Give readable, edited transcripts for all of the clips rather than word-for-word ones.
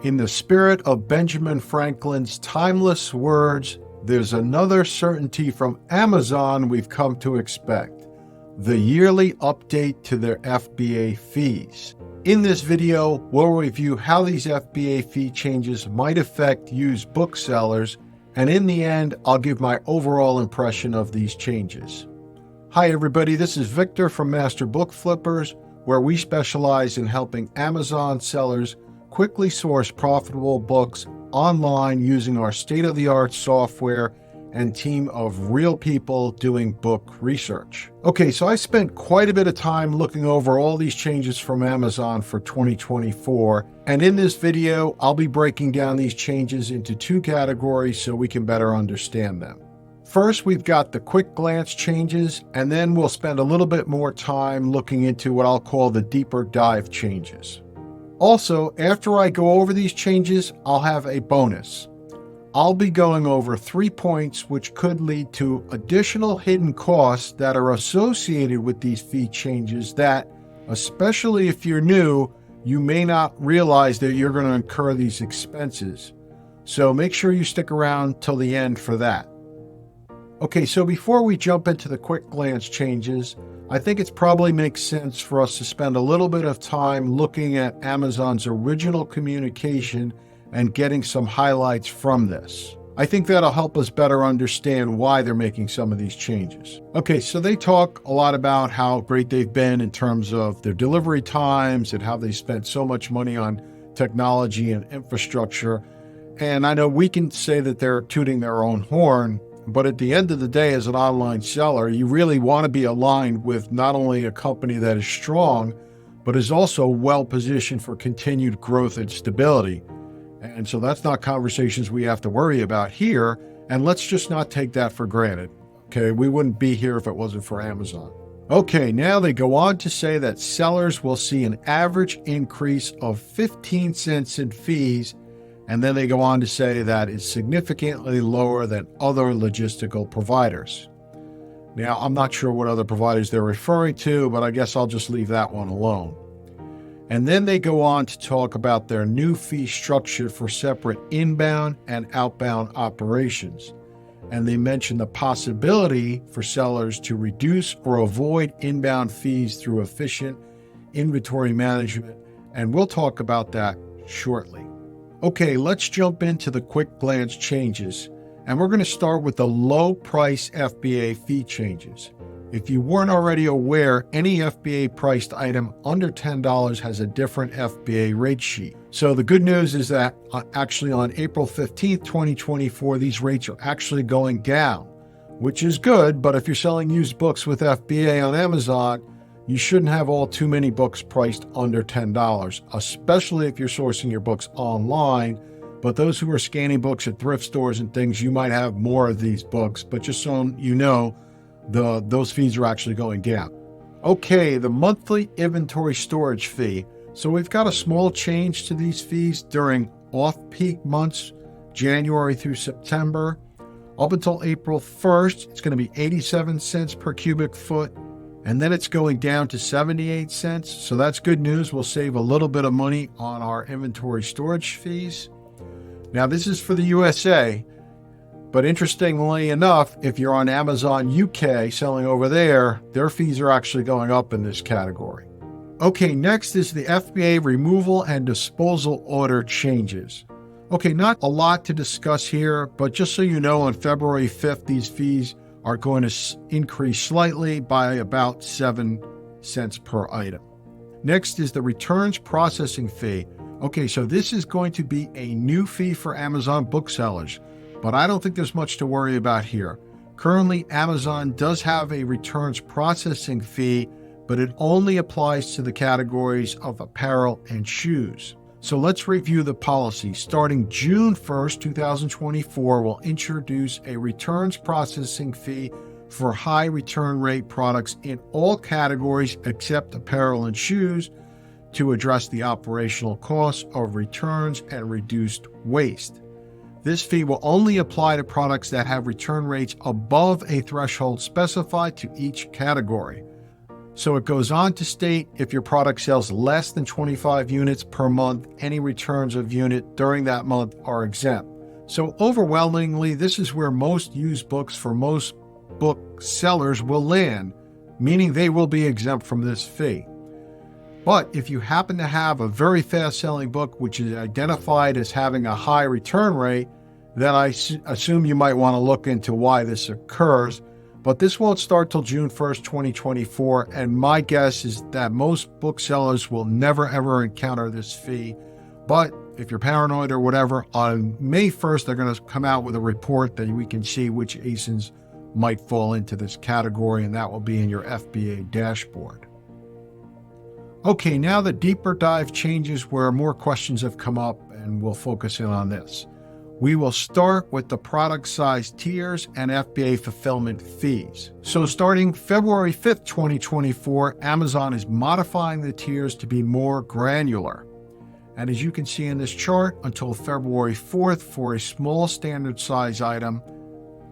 In the spirit of Benjamin Franklin's timeless words, there's another certainty from Amazon we've come to expect: the yearly update to their FBA fees. In this video, we'll review how these FBA fee changes might affect used booksellers, and in the end, I'll give my overall impression of these changes. Hi everybody, this is Victor from Master Book Flippers, where we specialize in helping Amazon sellers quickly source profitable books online using our state-of-the-art software and team of real people doing book research. Okay, so I spent quite a bit of time looking over all these changes from Amazon for 2024, and in this video, I'll be breaking down these changes into two categories so we can better understand them. First, we've got the quick glance changes, and then we'll spend a little bit more time looking into what I'll call the deeper dive changes. Also, after I go over these changes, I'll have a bonus. I'll be going over 3 points which could lead to additional hidden costs that are associated with these fee changes that, especially if you're new, you may not realize that you're going to incur these expenses. So make sure you stick around till the end for that. Okay, so before we jump into the quick glance changes, I think it probably makes sense for us to spend a little bit of time looking at Amazon's original communication and getting some highlights from this. I think that'll help us better understand why they're making some of these changes. Okay, so they talk a lot about how great they've been in terms of their delivery times and how they spent so much money on technology and infrastructure. And I know we can say that they're tooting their own horn, but at the end of the day, as an online seller, you really want to be aligned with not only a company that is strong, but is also well positioned for continued growth and stability. And so that's not conversations we have to worry about here. And let's just not take that for granted. Okay, we wouldn't be here if it wasn't for Amazon. Okay, now they go on to say that sellers will see an average increase of 15 cents in fees. And then they go on to say that it's significantly lower than other logistical providers. Now, I'm not sure what other providers they're referring to, but I guess I'll just leave that one alone. And then they go on to talk about their new fee structure for separate inbound and outbound operations. And they mention the possibility for sellers to reduce or avoid inbound fees through efficient inventory management. And we'll talk about that shortly. Okay, let's jump into the quick glance changes, and we're going to start with the low price FBA fee changes. If you weren't already aware, any FBA priced item under $10 has a different FBA rate sheet. So the good news is that actually on April 15th, 2024, these rates are actually going down, which is good, but if you're selling used books with FBA on Amazon, you shouldn't have all too many books priced under $10, especially if you're sourcing your books online. But those who are scanning books at thrift stores and things, you might have more of these books. But just so you know, those fees are actually going down. Okay, the monthly inventory storage fee. So we've got a small change to these fees during off-peak months, January through September. Up until April 1st, it's going to be 87 cents per cubic foot. And then it's going down to 78 cents. So that's good news. We'll save a little bit of money on our inventory storage fees. Now, this is for the USA. But interestingly enough, if you're on Amazon UK selling over there, their fees are actually going up in this category. Okay, next is the FBA Removal and Disposal Order changes. Okay, not a lot to discuss here, but just so you know, on February 5th, these fees are going to increase slightly by about 7 cents per item. Next is the returns processing fee. Okay, so this is going to be a new fee for Amazon booksellers, but I don't think there's much to worry about here. Currently, Amazon does have a returns processing fee, but it only applies to the categories of apparel and shoes. So let's review the policy. Starting June 1st, 2024, we'll introduce a returns processing fee for high return rate products in all categories except apparel and shoes to address the operational costs of returns and reduced waste. This fee will only apply to products that have return rates above a threshold specified to each category. So it goes on to state if your product sells less than 25 units per month, any returns of unit during that month are exempt. So overwhelmingly, this is where most used books for most book sellers will land, meaning they will be exempt from this fee. But if you happen to have a very fast-selling book which is identified as having a high return rate, then I assume you might want to look into why this occurs. But this won't start till June 1st, 2024, and my guess is that most booksellers will never ever encounter this fee. But if you're paranoid or whatever, on May 1st, they're going to come out with a report that we can see which ASINs might fall into this category, and that will be in your FBA dashboard. Okay, now the deeper dive changes where more questions have come up, and we'll focus in on this. We will start with the product size tiers and FBA fulfillment fees. So starting February 5th, 2024, Amazon is modifying the tiers to be more granular. And as you can see in this chart, until February 4th, for a small standard size item,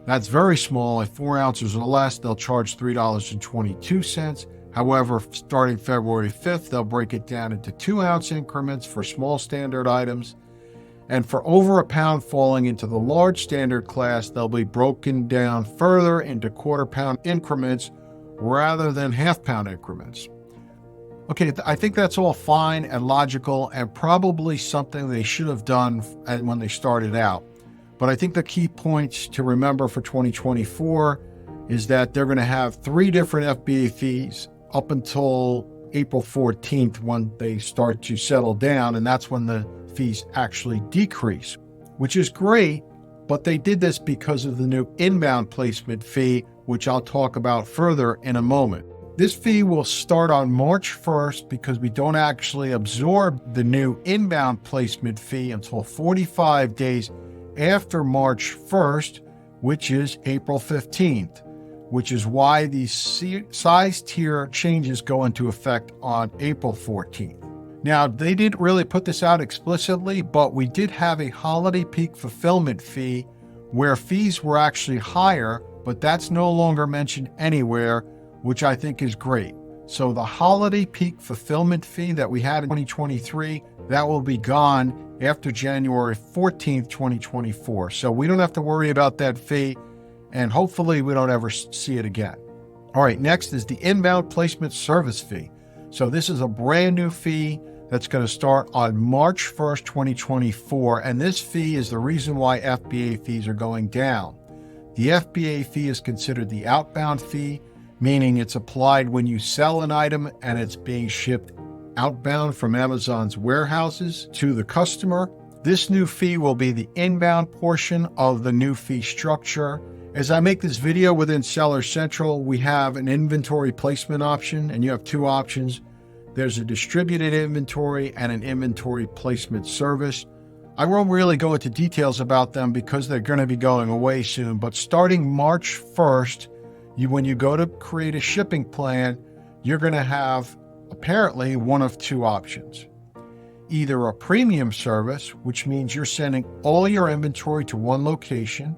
that's very small, at 4 ounces or less, they'll charge $3.22. However, starting February 5th, they'll break it down into 2-ounce increments for small standard items. And for over a pound falling into the large standard class, they'll be broken down further into quarter-pound increments rather than half-pound increments. Okay, I think that's all fine and logical and probably something they should have done when they started out. But I think the key points to remember for 2024 is that they're going to have 3 different FBA fees up until April 14th when they start to settle down, and that's when the fees actually decrease, which is great, but they did this because of the new inbound placement fee, which I'll talk about further in a moment. This fee will start on March 1st because we don't actually absorb the new inbound placement fee until 45 days after March 1st, which is April 15th, which is why these size tier changes go into effect on April 14th. Now, they didn't really put this out explicitly, but we did have a holiday peak fulfillment fee where fees were actually higher, but that's no longer mentioned anywhere, which I think is great. So the holiday peak fulfillment fee that we had in 2023, that will be gone after January 14th, 2024. So we don't have to worry about that fee, and hopefully we don't ever see it again. All right, next is the inbound placement service fee. So this is a brand new fee that's going to start on March 1st, 2024, and this fee is the reason why FBA fees are going down. The FBA fee is considered the outbound fee, meaning it's applied when you sell an item and it's being shipped outbound from Amazon's warehouses to the customer. This new fee will be the inbound portion of the new fee structure. As I make this video within Seller Central, we have an inventory placement option, and you have 2 options. There's a distributed inventory and an inventory placement service. I won't really go into details about them because they're going to be going away soon, but starting March 1st, when you go to create a shipping plan, you're going to have apparently one of 2 options. Either a premium service, which means you're sending all your inventory to one location,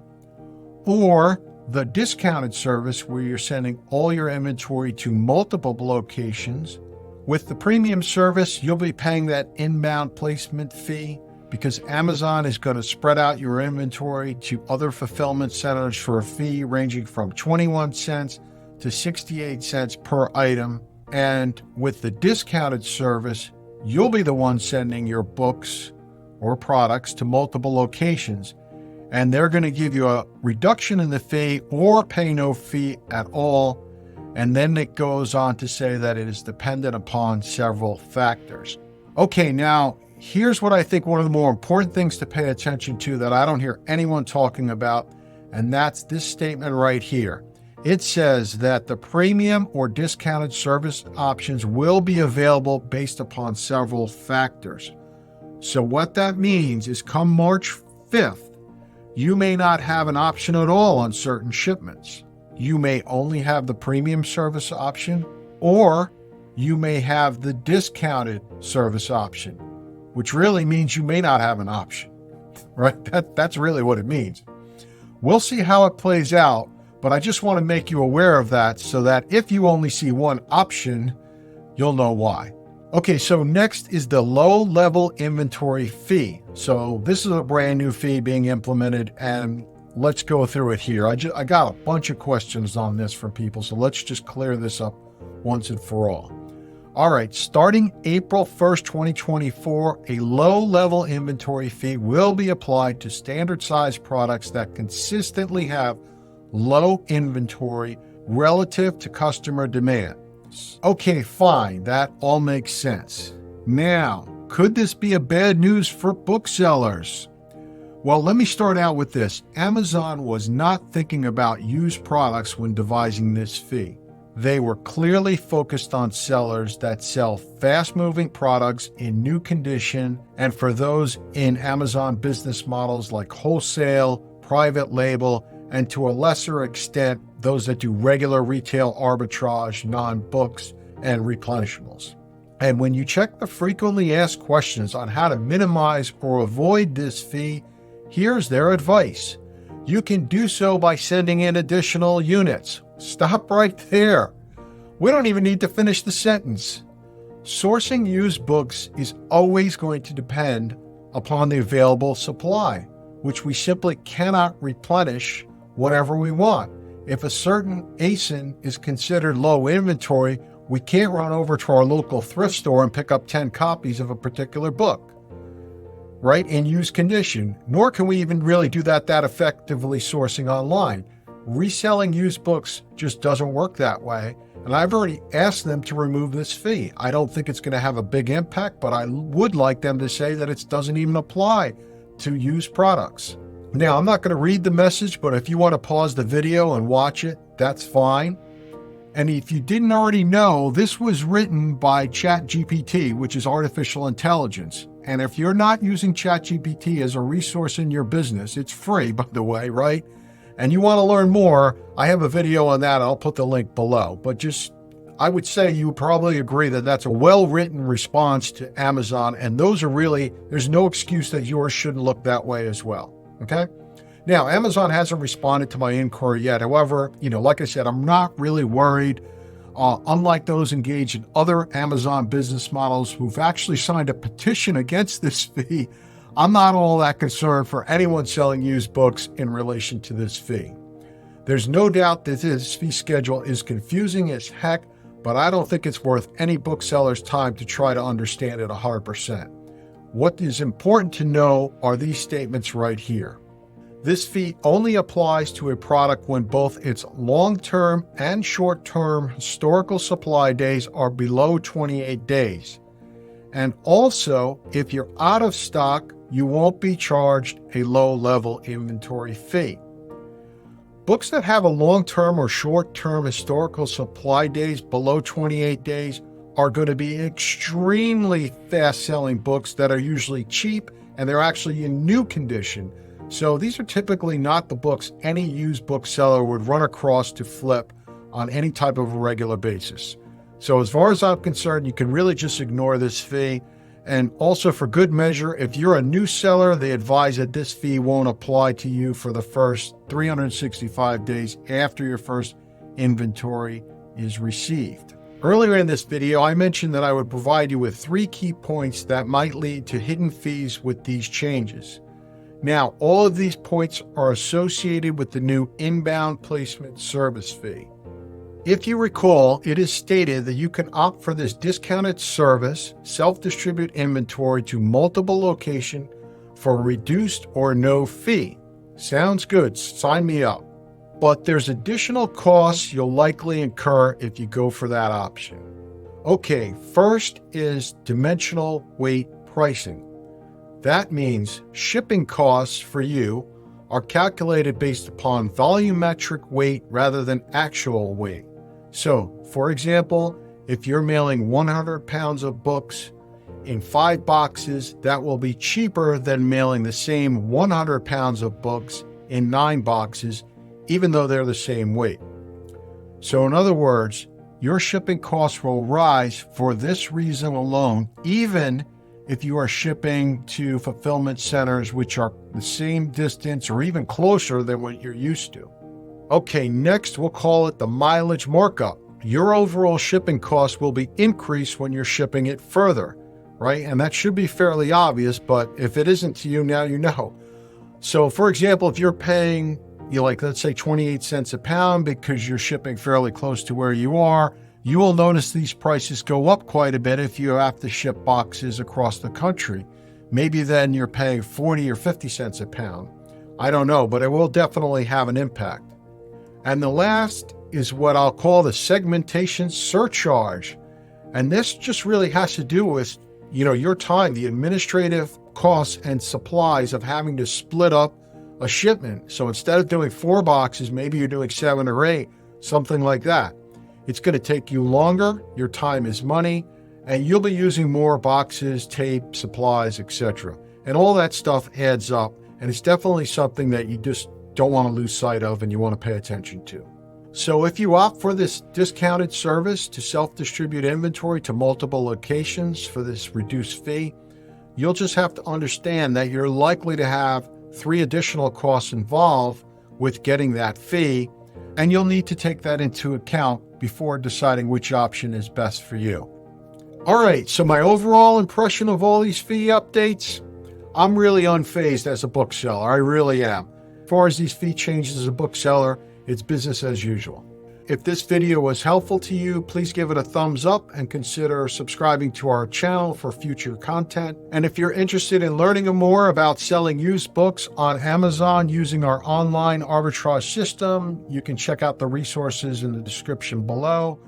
or the discounted service where you're sending all your inventory to multiple locations. With the premium service, you'll be paying that inbound placement fee because Amazon is going to spread out your inventory to other fulfillment centers for a fee ranging from 21 cents to 68 cents per item. And with the discounted service, you'll be the one sending your books or products to multiple locations, and they're going to give you a reduction in the fee or pay no fee at all. And then it goes on to say that it is dependent upon several factors. Okay, now here's what I think one of the more important things to pay attention to that I don't hear anyone talking about, and that's this statement right here. It says that the premium or discounted service options will be available based upon several factors. So what that means is come March 5th, you may not have an option at all on certain shipments. You may only have the premium service option, or you may have the discounted service option, which really means you may not have an option, right? That's really what it means. We'll see how it plays out, But I just want to make you aware of that so that if you only see one option, you'll know why. Okay, so next is the low-level inventory fee. So this is a brand new fee being implemented, and let's go through it here. I got a bunch of questions on this from people, so let's just clear this up once and for all. All right, starting April 1st, 2024, a low-level inventory fee will be applied to standard-sized products that consistently have low inventory relative to customer demand. Okay, fine, that all makes sense. Now, could this be a bad news for booksellers? Well, let me start out with this. Amazon was not thinking about used products when devising this fee. They were clearly focused on sellers that sell fast-moving products in new condition, and for those in Amazon business models like wholesale, private label, and to a lesser extent, those that do regular retail arbitrage, non-books, and replenishables. And when you check the frequently asked questions on how to minimize or avoid this fee, here's their advice. You can do so by sending in additional units. Stop right there. We don't even need to finish the sentence. Sourcing used books is always going to depend upon the available supply, which we simply cannot replenish whenever we want. If a certain ASIN is considered low inventory, we can't run over to our local thrift store and pick up 10 copies of a particular book, right, in used condition, nor can we even really do that effectively sourcing online. Reselling used books just doesn't work that way, and I've already asked them to remove this fee. I don't think it's going to have a big impact, but I would like them to say that it doesn't even apply to used products. Now, I'm not going to read the message, but if you want to pause the video and watch it, that's fine. And if you didn't already know, this was written by ChatGPT, which is artificial intelligence. And if you're not using ChatGPT as a resource in your business, it's free, by the way, right? And you want to learn more, I have a video on that. I'll put the link below. But I would say you probably agree that that's a well-written response to Amazon. And those are really, there's no excuse that yours shouldn't look that way as well. Okay. Now, Amazon hasn't responded to my inquiry yet. However, like I said, I'm not really worried. Unlike those engaged in other Amazon business models who've actually signed a petition against this fee, I'm not all that concerned for anyone selling used books in relation to this fee. There's no doubt that this fee schedule is confusing as heck, but I don't think it's worth any bookseller's time to try to understand it 100%. What is important to know are these statements right here. This fee only applies to a product when both its long-term and short-term historical supply days are below 28 days. And also, if you're out of stock, you won't be charged a low-level inventory fee. Books that have a long-term or short-term historical supply days below 28 days are going to be extremely fast-selling books that are usually cheap, and they're actually in new condition. So these are typically not the books any used bookseller would run across to flip on any type of a regular basis. So as far as I'm concerned, you can really just ignore this fee. And also, for good measure, if you're a new seller, they advise that this fee won't apply to you for the first 365 days after your first inventory is received. Earlier in this video, I mentioned that I would provide you with 3 key points that might lead to hidden fees with these changes. Now, all of these points are associated with the new inbound placement service fee. If you recall, it is stated that you can opt for this discounted service, self-distribute inventory to multiple locations for reduced or no fee. Sounds good, sign me up. But there's additional costs you'll likely incur if you go for that option. Okay, first is dimensional weight pricing. That means shipping costs for you are calculated based upon volumetric weight rather than actual weight. So, for example, if you're mailing 100 pounds of books in 5 boxes, that will be cheaper than mailing the same 100 pounds of books in 9 boxes, even though they're the same weight. So in other words, your shipping costs will rise for this reason alone, even if you are shipping to fulfillment centers which are the same distance or even closer than what you're used to. Okay, next we'll call it the mileage markup. Your overall shipping cost will be increased when you're shipping it further, right? And that should be fairly obvious, but if it isn't to you, now you know. So for example, if you're paying, let's say 28 cents a pound because you're shipping fairly close to where you are, you will notice these prices go up quite a bit if you have to ship boxes across the country. Maybe then you're paying 40 or 50 cents a pound. I don't know, but it will definitely have an impact. And the last is what I'll call the segmentation surcharge. And this just really has to do with, your time, the administrative costs and supplies of having to split up a shipment. So instead of doing 4 boxes, maybe you're doing 7 or 8, something like that. It's going to take you longer, your time is money, and you'll be using more boxes, tape, supplies, etc. And all that stuff adds up, and it's definitely something that you just don't want to lose sight of and you want to pay attention to. So if you opt for this discounted service to self-distribute inventory to multiple locations for this reduced fee, you'll just have to understand that you're likely to have 3 additional costs involved with getting that fee, and you'll need to take that into account before deciding which option is best for you. All right, so my overall impression of all these fee updates, I'm really unfazed as a bookseller. I really am. As far as these fee changes as a bookseller, it's business as usual. If this video was helpful to you, please give it a thumbs up and consider subscribing to our channel for future content. And if you're interested in learning more about selling used books on Amazon using our online arbitrage system, you can check out the resources in the description below.